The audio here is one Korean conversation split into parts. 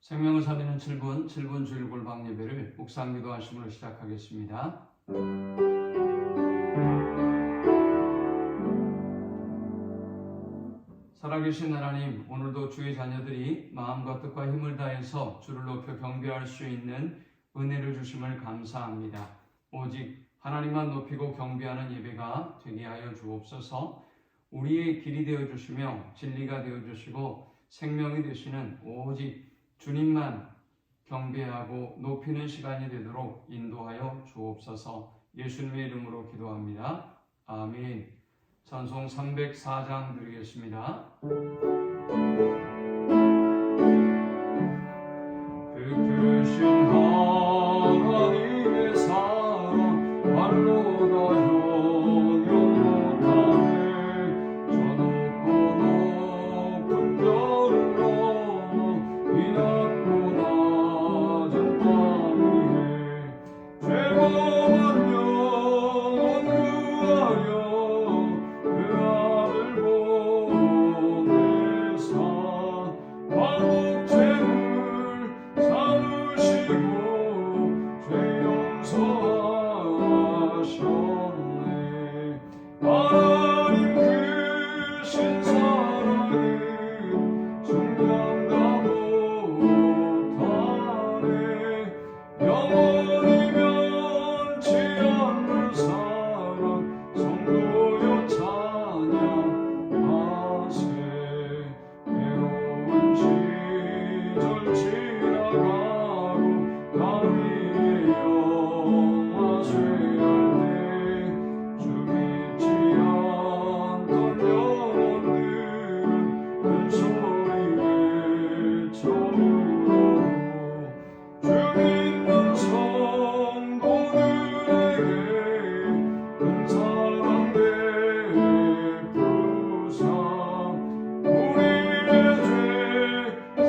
생명을 살리는 7분 주일 골방 예배를 묵상 기도하심으로 시작하겠습니다. 살아계신 하나님, 오늘도 주의 자녀들이 마음과 뜻과 힘을 다해서 주를 높여 경배할 수 있는 은혜를 주심을 감사합니다. 오직 하나님만 높이고 경배하는 예배가 되게 하여 주옵소서. 우리의 길이 되어주시며 진리가 되어주시고 생명이 되시는 오직 주님만 경배하고 높이는 시간이 되도록 인도하여 주옵소서. 예수님의 이름으로 기도합니다. 아멘. 찬송 304장 드리겠습니다. 그 크신 하나님의 사랑 말로 다 형용 못하네. 저 높고 높은 별을 넘어 이 낮고 낮은 땅 위에 죄고만 영혼 구하려 그 아들 보내사 화목 제물 삼으시고 죄 용서하셨네. 하나님 크신 사랑은 증명다 못하네. 영원히 변치 않는 사랑 성도여 찬양하세. 외로운 시절 지나가고 가위에 영화 쇠할 때 주 믿지 않던 영혼들은 큰 소리 외쳐 울어도 주 믿는 성도들에게 큰 사랑 베푸사 우리의 죄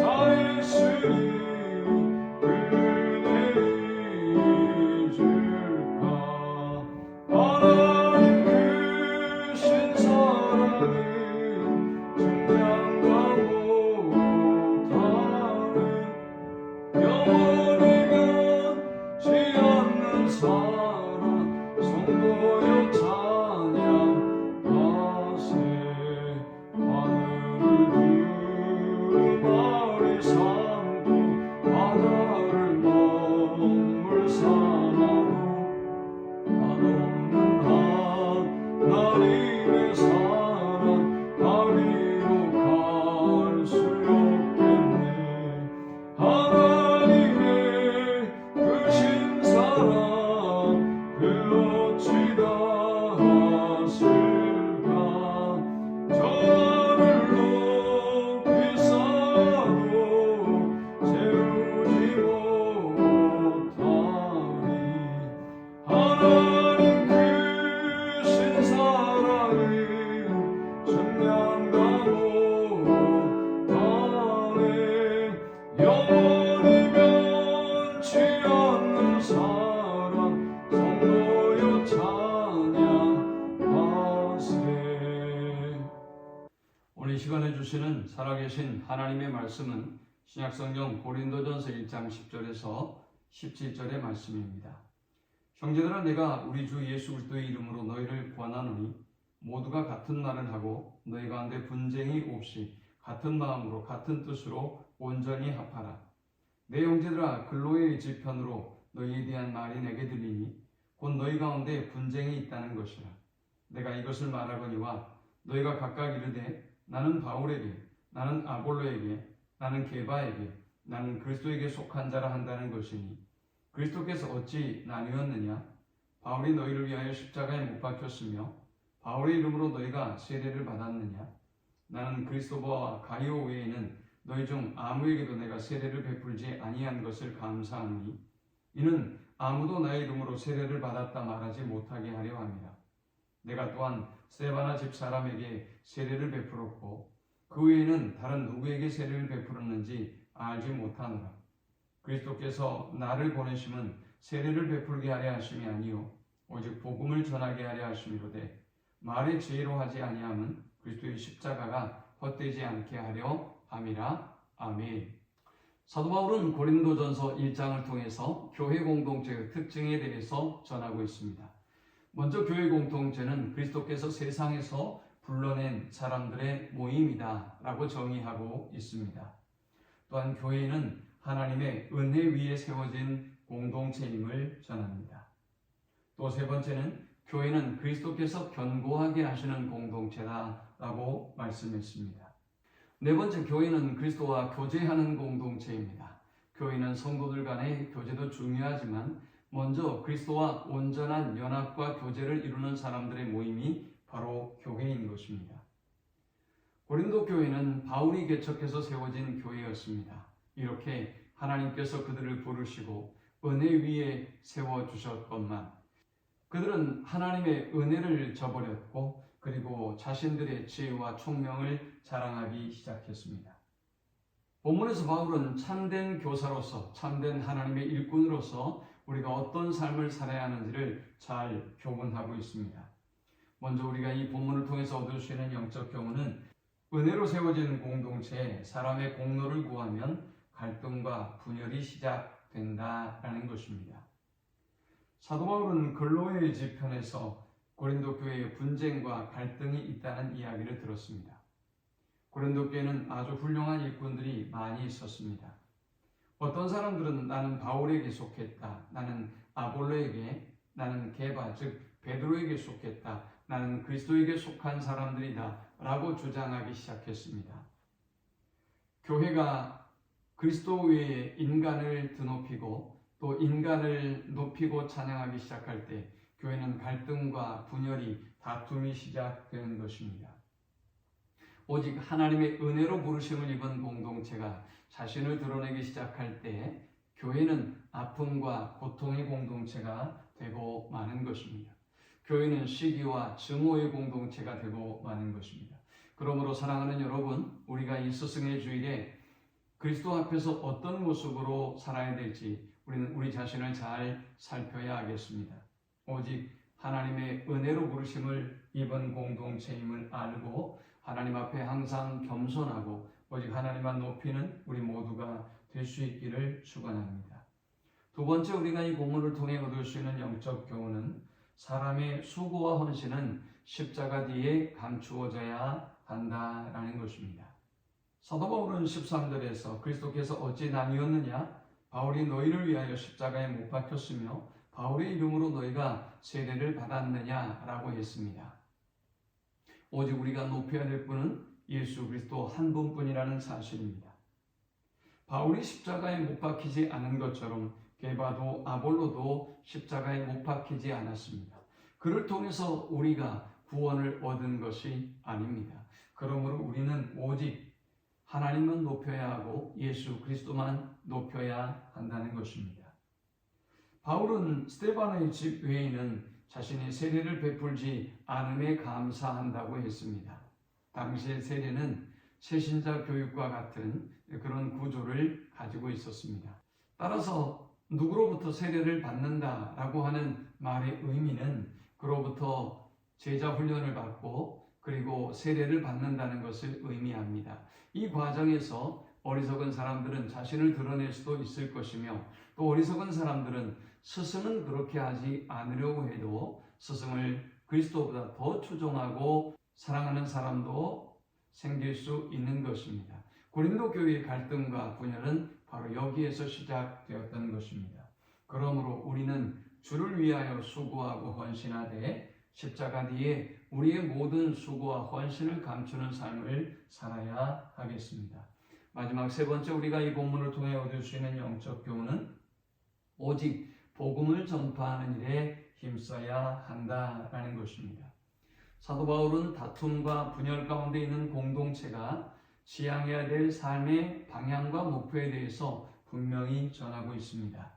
사했으니 그 은혜 잊을까. 하나님 크신 사랑은 증량다 못하네. 영원히 변치 않는 사랑 성도여 찬양하세. 하늘을 두루마리 삼고 바다를 먹물 삼아도 한없는 하나님의 사랑 바위로 갈 수 없겠네. 하나님의 크신 사랑 그어찌다 하실까. 저 하늘 높이 쌓아도 세우지 못하리. 하나님 크신 사랑은 증량다 못하네. 영원히 변치 않는 사랑 성도여 찬양하세. 오늘 이 시간에 주시는 살아계신 하나님의 말씀은 신약성경 고린도전서 1장 10절에서 17절의 말씀입니다. 형제들아, 내가 우리 주 예수 그리스도의 이름으로 너희를 권하노니 모두가 같은 말을 하고 너희 가운데 분쟁이 없이 같은 마음으로 같은 뜻으로 온전히 합하라. 내 형제들아, 글로의 지편으로 너희에 대한 말이 내게 들리니 곧 너희 가운데 분쟁이 있다는 것이라. 내가 이것을 말하거니와 너희가 각각 이르되 나는 바울에게, 나는 아볼로에게, 나는 게바에게, 나는 그리스도에게 속한 자라 한다는 것이니 그리스도께서 어찌 나뉘었느냐? 바울이 너희를 위하여 십자가에 못 박혔으며 바울의 이름으로 너희가 세례를 받았느냐? 나는 그리스도와 가이오 외에는 너희 중 아무에게도 내가 세례를 베풀지 아니한 것을 감사하노니 이는 아무도 나의 이름으로 세례를 받았다 말하지 못하게 하려 함이라. 내가 또한 스데바나 집 사람에게 세례를 베풀었고 그 외에는 다른 누구에게 세례를 베풀었는지 알지 못하노라. 그리스도께서 나를 보내심은 세례를 베풀게 하려 하심이 아니요 오직 복음을 전하게 하려 하심이로되 말의 지혜로 하지 아니함은 그리스도의 십자가가 헛되지 않게 하려 함이라. 아멘. 사도 바울은 고린도전서 1장을 통해서 교회 공동체의 특징에 대해서 전하고 있습니다. 먼저 교회 공동체는 그리스도께서 세상에서 불러낸 사람들의 모임이다 라고 정의하고 있습니다. 또한 교회는 하나님의 은혜 위에 세워진 공동체임을 전합니다. 또 세 번째는 교회는 그리스도께서 견고하게 하시는 공동체다라고 말씀했습니다. 네 번째, 교회는 그리스도와 교제하는 공동체입니다. 교회는 성도들 간의 교제도 중요하지만 먼저 그리스도와 온전한 연합과 교제를 이루는 사람들의 모임이 바로 교회인 것입니다. 고린도 교회는 바울이 개척해서 세워진 교회였습니다. 이렇게 하나님께서 그들을 부르시고 은혜 위에 세워주셨건만 그들은 하나님의 은혜를 저버렸고 그리고 자신들의 지혜와 총명을 자랑하기 시작했습니다. 본문에서 바울은 참된 교사로서, 참된 하나님의 일꾼으로서 우리가 어떤 삶을 살아야 하는지를 잘 교훈하고 있습니다. 먼저 우리가 이 본문을 통해서 얻을 수 있는 영적 교훈은 은혜로 세워진 공동체에 사람의 공로를 구하면 갈등과 분열이 시작된다라는 것입니다. 사도 바울은 근로의 지편에서 고린도 교회의 분쟁과 갈등이 있다는 이야기를 들었습니다. 고린도 교회는 아주 훌륭한 일꾼들이 많이 있었습니다. 어떤 사람들은 나는 바울에게 속했다, 나는 아볼로에게, 나는 게바 즉 베드로에게 속했다, 나는 그리스도에게 속한 사람들이다 라고 주장하기 시작했습니다. 교회가 그리스도 외에 인간을 드높이고 또 인간을 높이고 찬양하기 시작할 때 교회는 갈등과 분열이, 다툼이 시작되는 것입니다. 오직 하나님의 은혜로 부르심을 입은 공동체가 자신을 드러내기 시작할 때 교회는 아픔과 고통의 공동체가 되고 마는 것입니다. 교회는 시기와 증오의 공동체가 되고 마는 것입니다. 그러므로 사랑하는 여러분, 우리가 이 스승의 주일에 그리스도 앞에서 어떤 모습으로 살아야 될지 우리는 우리 자신을 잘 살펴야 하겠습니다. 오직 하나님의 은혜로 부르심을 입은 공동체임을 알고 하나님 앞에 항상 겸손하고 오직 하나님만 높이는 우리 모두가 될 수 있기를 축원합니다. 두 번째, 우리가 이 본문을 통해 얻을 수 있는 영적 교훈은 사람의 수고와 헌신은 십자가 뒤에 감추어져야 한다라는 것입니다. 사도 바울은 13절에서 그리스도께서 어찌 나뉘었느냐? 바울이 너희를 위하여 십자가에 못 박혔으며 바울의 이름으로 너희가 세례를 받았느냐라고 했습니다. 오직 우리가 높여야 될 분은 예수 그리스도 한 분뿐이라는 사실입니다. 바울이 십자가에 못 박히지 않은 것처럼 게바도 아볼로도 십자가에 못 박히지 않았습니다. 그를 통해서 우리가 구원을 얻은 것이 아닙니다. 그러므로 우리는 오직 하나님만 높여야 하고 예수 그리스도만 높여야 한다는 것입니다. 바울은 스데반의 집 외에는 자신이 세례를 베풀지 않음에 감사한다고 했습니다. 당시의 세례는 새신자 교육과 같은 그런 구조를 가지고 있었습니다. 따라서 누구로부터 세례를 받는다라고 하는 말의 의미는 그로부터 제자 훈련을 받고 그리고 세례를 받는다는 것을 의미합니다. 이 과정에서 어리석은 사람들은 자신을 드러낼 수도 있을 것이며 또 어리석은 사람들은 스승은 그렇게 하지 않으려고 해도 스승을 그리스도보다 더 추종하고 사랑하는 사람도 생길 수 있는 것입니다. 고린도 교회의 갈등과 분열은 바로 여기에서 시작되었던 것입니다. 그러므로 우리는 주를 위하여 수고하고 헌신하되 십자가 뒤에 우리의 모든 수고와 헌신을 감추는 삶을 살아야 하겠습니다. 마지막 세 번째, 우리가 이 본문을 통해 얻을 수 있는 영적 교훈은 오직 복음을 전파하는 일에 힘써야 한다라는 것입니다. 사도 바울은 다툼과 분열 가운데 있는 공동체가 지향해야 될 삶의 방향과 목표에 대해서 분명히 전하고 있습니다.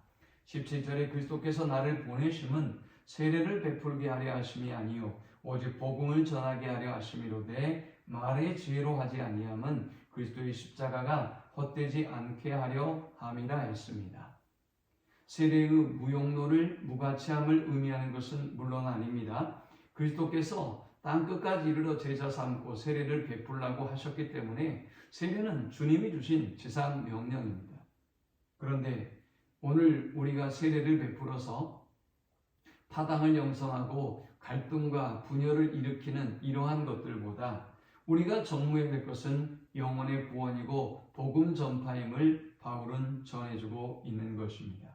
17절에 그리스도께서 나를 보내심은 세례를 베풀게 하려 하심이 아니요 오직 복음을 전하게 하려 하심이로되 말의 지혜로 하지 아니함은 그리스도의 십자가가 헛되지 않게 하려 함이라 했습니다. 세례의 무용로를 무가치함을 의미하는 것은 물론 아닙니다. 그리스도께서 땅끝까지 이르러 제자 삼고 세례를 베풀라고 하셨기 때문에 세례는 주님이 주신 지상 명령입니다. 그런데 오늘 우리가 세례를 베풀어서 타당을 형성하고 갈등과 분열을 일으키는 이러한 것들보다 우리가 전무해야 될 것은 영혼의 구원이고 복음 전파임을 바울은 전해주고 있는 것입니다.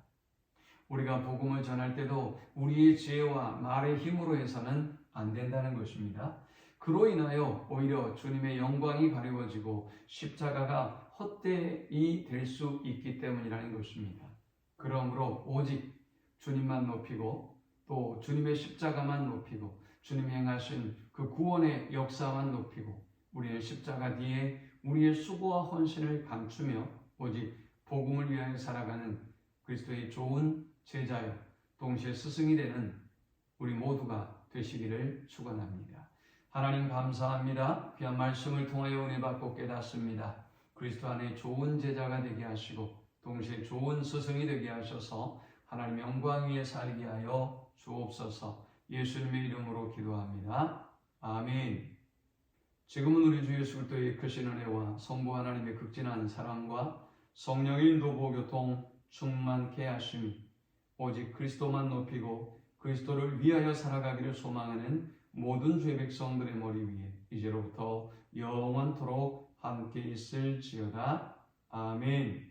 우리가 복음을 전할 때도 우리의 지혜와 말의 힘으로 해서는 안 된다는 것입니다. 그로 인하여 오히려 주님의 영광이 가리워지고 십자가가 헛되이 될 수 있기 때문이라는 것입니다. 그러므로 오직 주님만 높이고 또 주님의 십자가만 높이고 주님이 행하신 그 구원의 역사만 높이고 우리의 십자가 뒤에 우리의 수고와 헌신을 감추며 오직 복음을 위하여 살아가는 그리스도의 좋은 제자여 동시에 스승이 되는 우리 모두가 되시기를 축원합니다. 하나님 감사합니다. 귀한 말씀을 통하여 은혜 받고 깨닫습니다. 그리스도 안에 좋은 제자가 되게 하시고 동시에 좋은 스승이 되게 하셔서 하나님 영광 위에 살게 하여 주옵소서. 예수님의 이름으로 기도합니다. 아멘. 지금은 우리 주 예수 그리스도의 크신 은혜와 성부 하나님의 극진한 사랑과 성령의 인도보 교통 충만케 하심이 오직 그리스도만 높이고 그리스도를 위하여 살아가기를 소망하는 모든 주의 백성들의 머리 위에 이제로부터 영원토록 함께 있을지어다. 아멘.